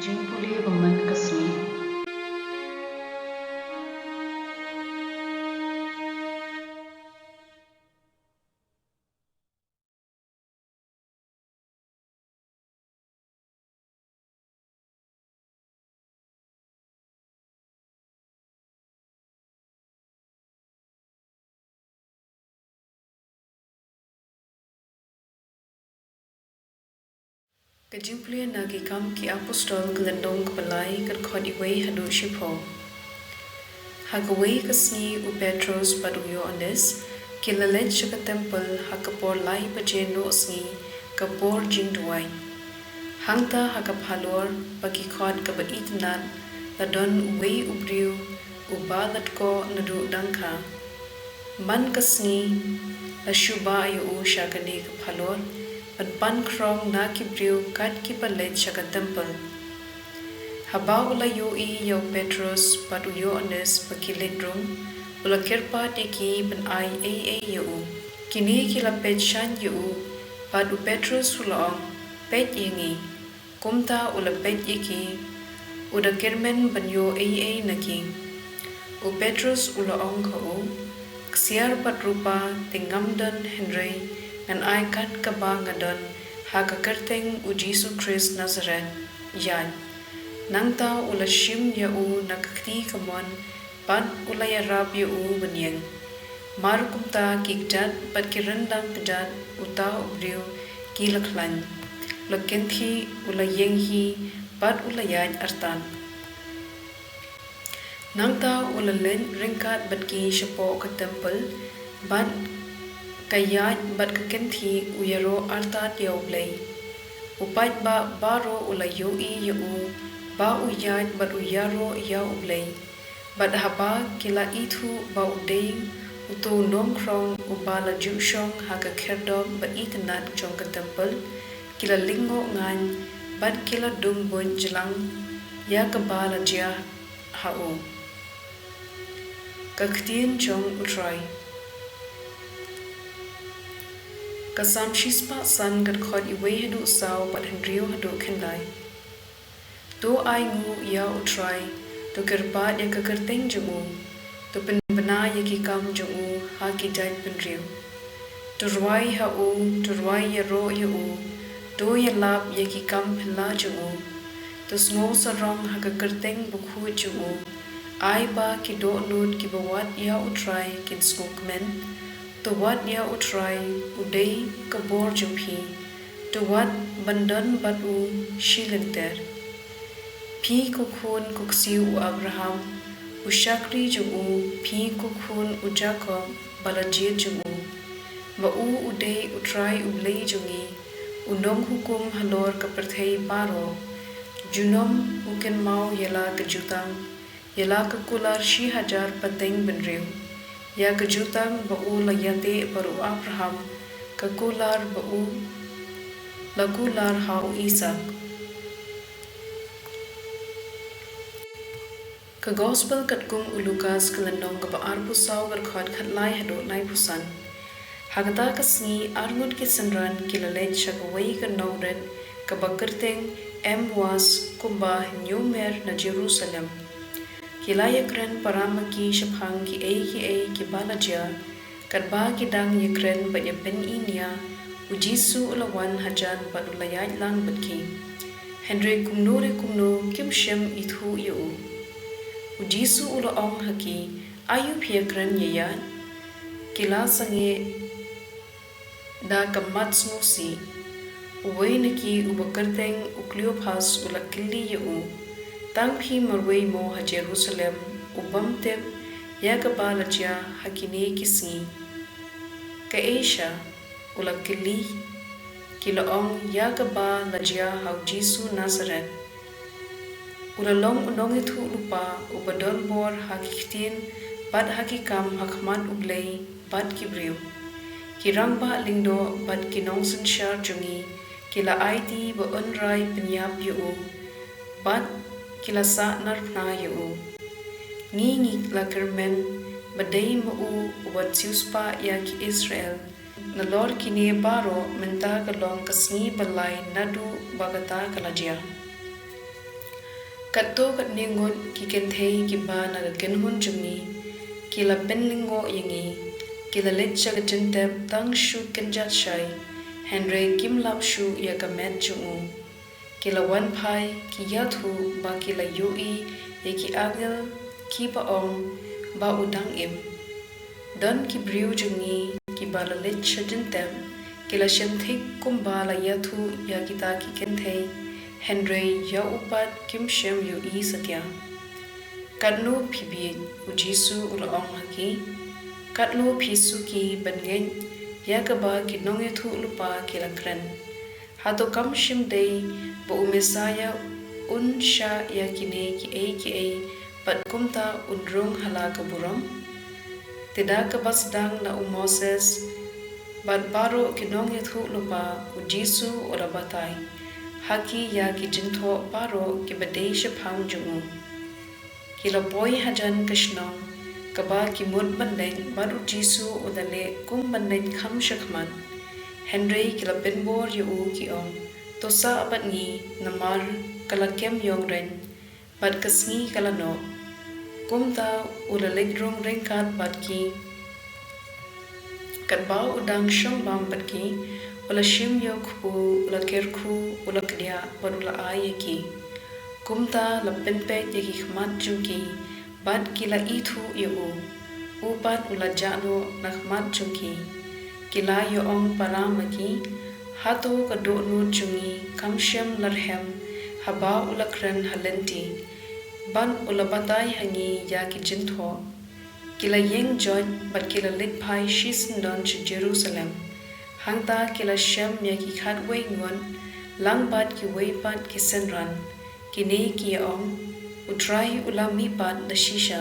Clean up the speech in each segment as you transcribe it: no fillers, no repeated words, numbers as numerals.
jingpule baman kasmi Kajingpule nagi kam ki apostol kelandong ke Blei kat khod iwei hadu shipho. Hagawei kasni u Petros padu Yohanes ki lalet shaka temple hakapor lai pajeno sngi kapor jingduai. Hangta hakaphalor bagi khod ka baitnan ladon uwei ubriu ubalat ko nadu dangka. Man kasni la shuba yu u shakani kaphalor pan krong na kibriu kat ki palet shaka temple. Haba ula yoi yau Petros padu Yohanes pakilit rum ula kirpa tiki ban ai yu. Kini kila pet shan yu padu Petros ulaong pet yengi kumta ula pet iki uda kirmen ban yo naki. U Petros ulaong kau ksiar pat rupa tingamdan Henry ngan ai kat kaba ngadon haka kerteng u Jesu Christ Nazareth yan nangta ula shim ya u nakakti kamon pat ula ya rab ya u banyeng mar kumta kikjat pat kirandang pejat uta ubriu kilaklan lakenthi ula yenghi pat ula yaj artan nangta ula len ringkat bat ki shapo ka temple bat kayat bat kekenthi uyaro artat yau Blei. Upat ba baro ula yoi yau ba uyat bat uyaro yau Blei. Bat haba kila itu ba udei utu nom krong ubala jushong haka kerdom ba itanat chong ka temple kila lingo ngan bat kila dung bun jelang ya kabala jia hau. Ka ktien chong utrai. Kasam shispa san kat khod iwei hadu sao pat hendrio hadu kendai. To ai ngu ya utrai, to kerpat ya kekerteng jungu, to penbena ya kikam jungu ha ki jai penrio. To ruai ha u, to ruai ya ro ya u, to ya lap ya kikam pela jungu, to sngo sarong ha kekerteng bukhu jungu, ai ba ki do nut ki bawat ya utrai kin sngo kemen, to wat ya utrai udei kabor jumpi to wat bandan bat u shilenter phi ko khun kuksiu u Abraham u shakri jumu phi ko khun u Jacob balajit jumu ba u udei utrai u Blei jungi unom hukum halor ka perthei paro junom u ken mau yala ka jutang yala ka kular 6000 pateng benriu ya kejutang bau layate baru Abraham kekular bau lagular hau Isak ke gospel kat kung Lukas kelandong ke baar pusau berkhot khat lai hado nai pusan hagata kasni arngut ki sanran kilalet shakawai ke nauren ke bakerteng was kumba nyumer na Jerusalem Kilaya kren paramaki shaphang ki ki balaja karba ki dang yekren ba pen inia ujisu ulawan hajan padulayaj lang batki Henry kumno kim shem ithu yu ujisu ula ong haki ayu phiakren yeya kila sange da kamat snusi uwei naki ubakarteng ukleophas ula killi yu Tangpi marway mo ha Jerusalem ubamtep yakabalaja hakine kisngi. Ka Asia ulak kili kilaong yakabalaja hau Jesu Nazareth. Ulalong unong itu lupa ubadol bor hakiktin bad hakikam hakmat ublei bad kibriu. Kirangba lingdo bad kinong sensyar jungi kila aiti ba unray penyap yu bad kila sa narpna yu ngi la kermen badai mu ubat siuspa ya ki Israel na lor kini baro menta kalong kasni balai nadu bagata kalajia Kat to kat ningon ki kentei ki ba na ga kenhun jungi ki la penlingo yangi ki la letcha ga jentep tang shu kenjat shai Henry kim lap shu ya ka met jungu ki la wan pai ki yathu ba ki la yui ya ki agil ki ba ong ba udang im dan ki briu jungi ki ba la letcha jentep ki la shenthik kum ba la yathu ya kita ki kentei Henry ya upat kim shem yu i satya. Katno pibi ujisu ulaong haki. Katno pisu ki bengen ya kaba ki nonge thu lupa ki lakren. Hato kam shem day bo umesaya un sha ya kine ki a pat kumta unrong hala kaburam. Tidak kabasdang na umoses bat baro ki nonge thu lupa ujisu ulabatay. Haki ya ki jintho baro ki badei shapang jungu. Ki la boy hajan kashnong, kaba ki mud bandeng baru jisu udale kum bandeng kham shakman. Henry ki la benbor yu ki ong, tosa abat ngi namar kala kem yong ren, bat kasngi kala no. Kum ta udaleg rong rengkat bat ki, kat bau udang shong bang bat ki, ula shim yok pu ula kerku ula kdia bar ula ay ki kumta la penpet yaki khmat junki bad kila ithu yo upat ula jano na khmat junki kila yo ong paramaki hato kado nu jungi kamshem larhem haba ula kren halenti ban ula batay hangi yaki jintho kila yeng joj bat kila lit pai shisndon ch Jerusalem Hangta kila shem ya ki khat wei ngon lang bat ki wei pat ki senran kini ki ong utrai ula mi pat na shisha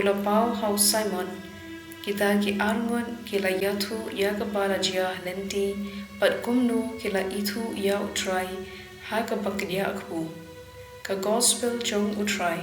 ula pau hau Simon kita ki arngon kila yathu ya ka para jia lenti pat kumnu kila ithu ya utrai ha ka bakdia akhu ka gospel jong utrai